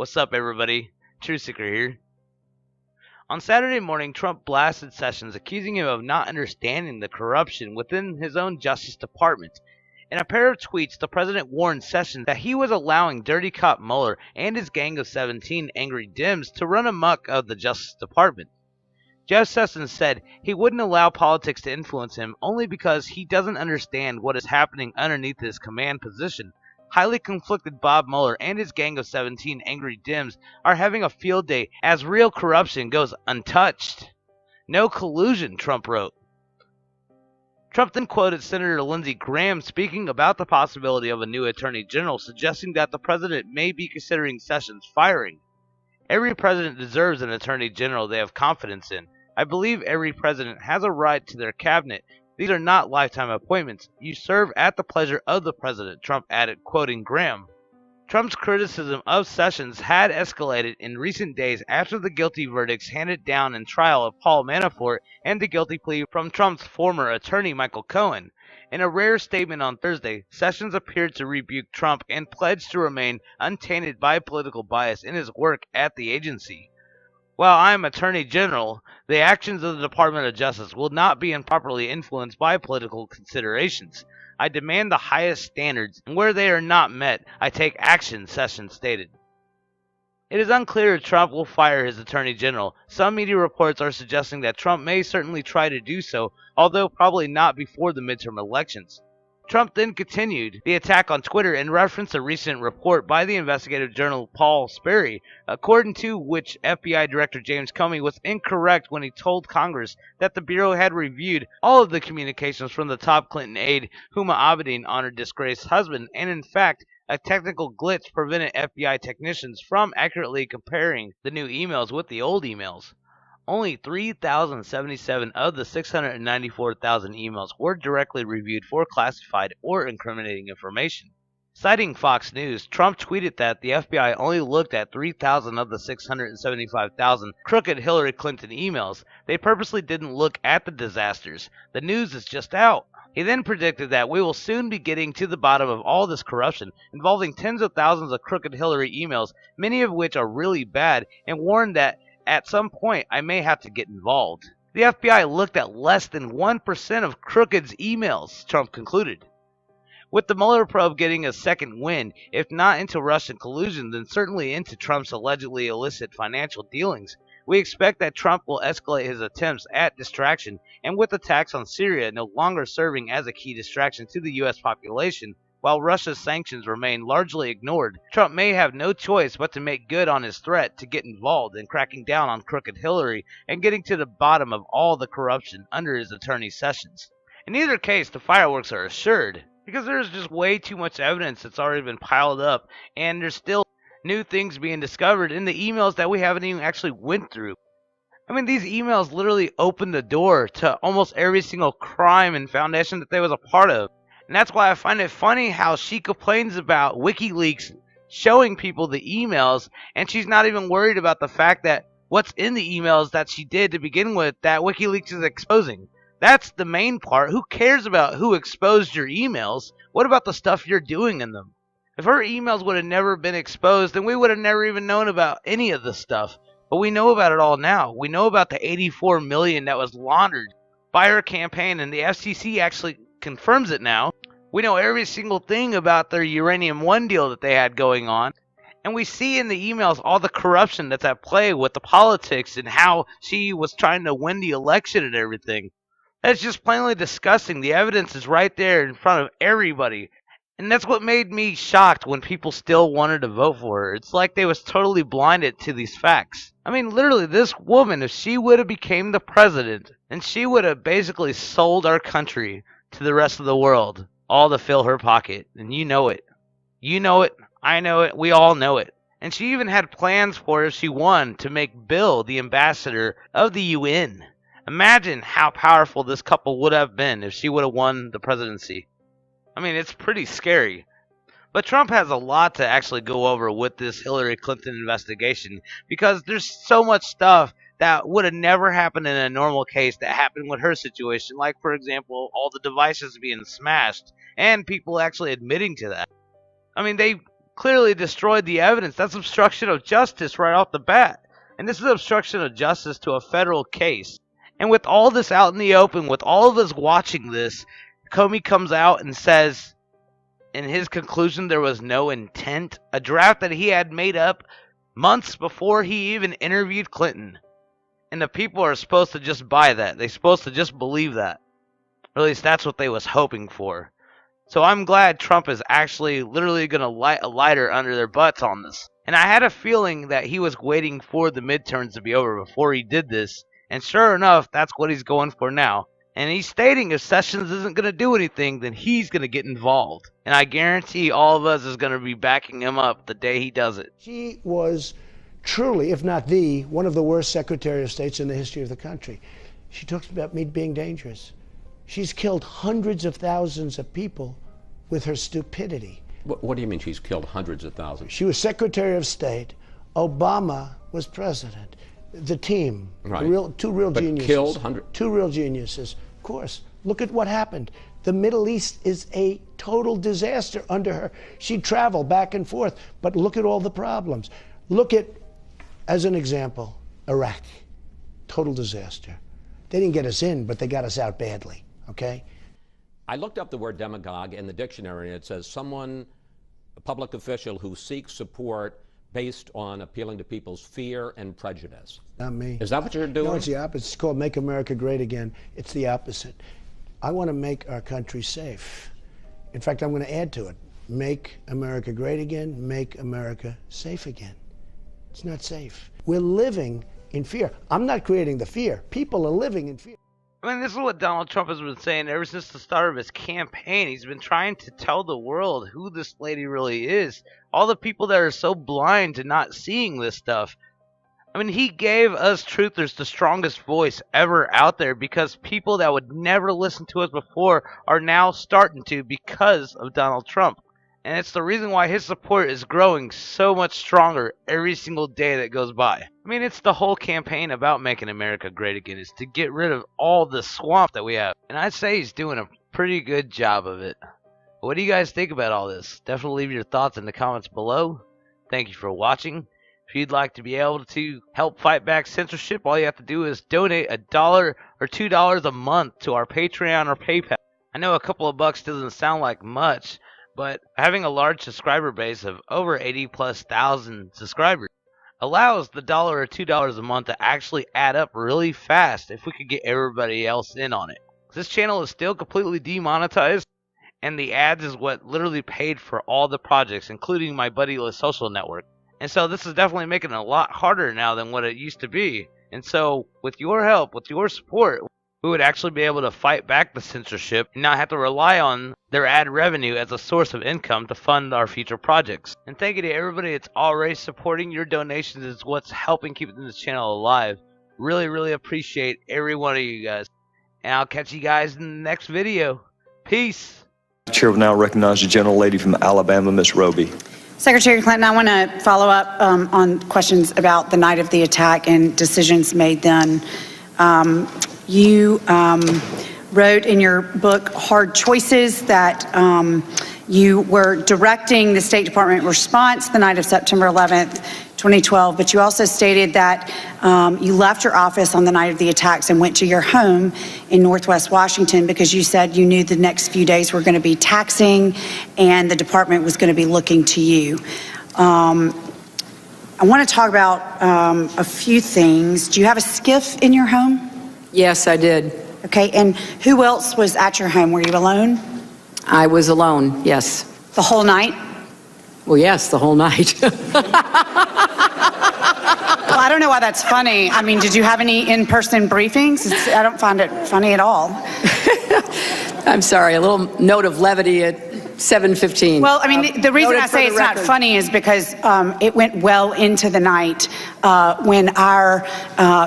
What's up, everybody? Truth Seeker here. On Saturday morning, Trump blasted Sessions, accusing him of not understanding the corruption within his own Justice Department. In a pair of tweets, the president warned Sessions that he was allowing dirty cop Mueller and his gang of 17 angry Dems to run amok of the Justice Department. Jeff Sessions said he wouldn't allow politics to influence him only because he doesn't understand what is happening underneath his command position. Highly conflicted Bob Mueller and his gang of 17 angry Dems are having a field day as real corruption goes untouched. No collusion, Trump wrote. Trump then quoted Senator Lindsey Graham speaking about the possibility of a new attorney general, suggesting that the president may be considering Sessions' firing. Every president deserves an attorney general they have confidence in. I believe every president has a right to their cabinet. These are not lifetime appointments. You serve at the pleasure of the president, Trump added, quoting Graham. Trump's criticism of Sessions had escalated in recent days after the guilty verdicts handed down in trial of Paul Manafort and the guilty plea from Trump's former attorney Michael Cohen. In a rare statement on Thursday, Sessions appeared to rebuke Trump and pledged to remain untainted by political bias in his work at the agency. While I am Attorney General, the actions of the Department of Justice will not be improperly influenced by political considerations. I demand the highest standards, and where they are not met, I take action, Sessions stated. It is unclear if Trump will fire his Attorney General. Some media reports are suggesting that Trump may certainly try to do so, although probably not before the midterm elections. Trump then continued the attack on Twitter and referenced a recent report by the investigative journal Paul Sperry, according to which FBI Director James Comey was incorrect when he told Congress that the Bureau had reviewed all of the communications from the top Clinton aide Huma Abedin on her disgraced husband, and in fact, a technical glitch prevented FBI technicians from accurately comparing the new emails with the old emails. Only 3,077 of the 694,000 emails were directly reviewed for classified or incriminating information. Citing Fox News, Trump tweeted that the FBI only looked at 3,000 of the 675,000 crooked Hillary Clinton emails. They purposely didn't look at the disasters. The news is just out. He then predicted that we will soon be getting to the bottom of all this corruption, involving tens of thousands of crooked Hillary emails, many of which are really bad, and warned that at some point I may have to get involved. The FBI looked at less than 1% of Crooked's emails, Trump concluded. With the Mueller probe getting a second wind, if not into Russian collusion, then certainly into Trump's allegedly illicit financial dealings, we expect that Trump will escalate his attempts at distraction, and with attacks on Syria no longer serving as a key distraction to the U.S. population, while Russia's sanctions remain largely ignored, Trump may have no choice but to make good on his threat to get involved in cracking down on crooked Hillary and getting to the bottom of all the corruption under his attorney Sessions. In either case, the fireworks are assured, because there's just way too much evidence that's already been piled up, and there's still new things being discovered in the emails that we haven't even actually went through. I mean, these emails literally opened the door to almost every single crime and foundation that they was a part of. And that's why I find it funny how she complains about WikiLeaks showing people the emails, and she's not even worried about the fact that what's in the emails that she did to begin with that WikiLeaks is exposing. That's the main part. Who cares about who exposed your emails? What about the stuff you're doing in them? If her emails would have never been exposed, then we would have never even known about any of this stuff. But we know about it all now. We know about the $84 million that was laundered by her campaign, and the FCC actually confirms it now. We know every single thing about their Uranium One deal that they had going on. And we see in the emails all the corruption that's at play with the politics and how she was trying to win the election and everything. That's just plainly disgusting. The evidence is right there in front of everybody. And that's what made me shocked when people still wanted to vote for her. It's like they was totally blinded to these facts. I mean, literally, this woman, if she would have became the president, and she would have basically sold our country to the rest of the world, all to fill her pocket. And you know it. You know it. I know it. We all know it. And she even had plans for, if she won, to make Bill the ambassador of the UN. Imagine how powerful this couple would have been if she would have won the presidency. I mean, it's pretty scary. But Trump has a lot to actually go over with this Hillary Clinton investigation, because there's so much stuff that would have never happened in a normal case that happened with her situation. Like, for example, all the devices being smashed and people actually admitting to that. I mean, they clearly destroyed the evidence. That's obstruction of justice right off the bat. And this is obstruction of justice to a federal case. And with all this out in the open, with all of us watching this, Comey comes out and says, in his conclusion, there was no intent. A draft that he had made up months before he even interviewed Clinton. And the people are supposed to just buy that. They're supposed to just believe that. Or at least that's what they was hoping for. So I'm glad Trump is actually literally going to light a lighter under their butts on this. And I had a feeling that he was waiting for the midterms to be over before he did this. And sure enough, that's what he's going for now. And he's stating if Sessions isn't going to do anything, then he's going to get involved. And I guarantee all of us is going to be backing him up the day he does it. She was truly, if not the, one of the worst Secretary of States in the history of the country. She talks about me being dangerous. She's killed hundreds of thousands of people with her stupidity. What do you mean she's killed hundreds of thousands? She was Secretary of State. Obama was president. The team, right. Two real geniuses. Killed hundreds. Two real geniuses. Of course. Look at what happened. The Middle East is a total disaster under her. She traveled back and forth, but look at all the problems. Look at, as an example, Iraq. Total disaster. They didn't get us in, but they got us out badly, okay? I looked up the word demagogue in the dictionary, and it says someone, a public official who seeks support based on appealing to people's fear and prejudice. Not me. Is that what you're doing? No, it's the opposite. It's called Make America Great Again. It's the opposite. I want to make our country safe. In fact, I'm going to add to it. Make America great again, make America safe again. It's not safe. We're living in fear. I'm not creating the fear. People are living in fear. I mean, this is what Donald Trump has been saying ever since the start of his campaign. He's been trying to tell the world who this lady really is. All the people that are so blind to not seeing this stuff. I mean, he gave us truthers the strongest voice ever out there because people that would never listen to us before are now starting to because of Donald Trump. And it's the reason why his support is growing so much stronger every single day that goes by. I mean, it's the whole campaign about making America great again is to get rid of all the swamp that we have. And I'd say he's doing a pretty good job of it. What do you guys think about all this? Definitely leave your thoughts in the comments below. Thank you for watching. If you'd like to be able to help fight back censorship, all you have to do is donate $1 or $2 a month to our Patreon or PayPal. I know a couple of bucks doesn't sound like much, but having a large subscriber base of over 80,000+ subscribers allows the $1 or $2 a month to actually add up really fast if we could get everybody else in on it. This channel is still completely demonetized, and the ads is what literally paid for all the projects, including my Buddyless social network. And so this is definitely making it a lot harder now than what it used to be. And so with your help, with your support, we would actually be able to fight back the censorship and not have to rely on their ad revenue as a source of income to fund our future projects. And thank you to everybody that's already supporting. Your donations is what's helping keep this channel alive. Really, really appreciate every one of you guys. And I'll catch you guys in the next video. Peace. The chair will now recognize the gentle lady from Alabama, Miss Roby. Secretary Clinton, I want to follow up on questions about the night of the attack and decisions made then. You wrote in your book, Hard Choices, that you were directing the State Department response the night of September 11th, 2012, but you also stated that you left your office on the night of the attacks and went to your home in Northwest Washington because you said you knew the next few days were going to be taxing and the department was going to be looking to you. I want to talk about a few things. Do you have a skiff in your home? Yes, I did. Okay, and who else was at your home? Were you alone? I was alone, yes. The whole night? Well, yes, the whole night. Well, I don't know why that's funny. I mean, did you have any in-person briefings? I don't find it funny at all. I'm sorry, a little note of levity at 7:15. Well, I mean, the reason I say it's not funny is because it went well into the night when our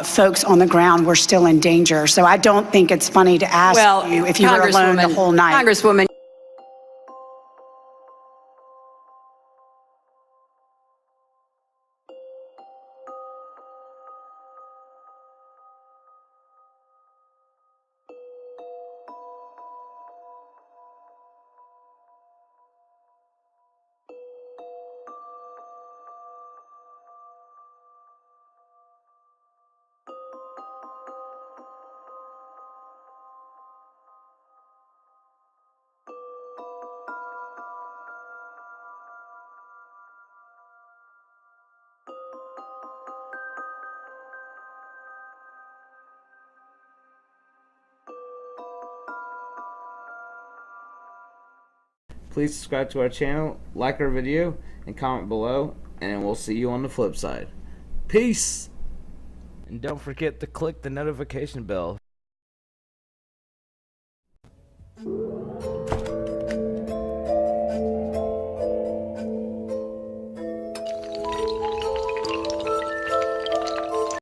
folks on the ground were still in danger. So I don't think it's funny to ask you if you were alone the whole night. Congresswoman. Please subscribe to our channel, like our video, and comment below, and we'll see you on the flip side. Peace! And don't forget to click the notification bell.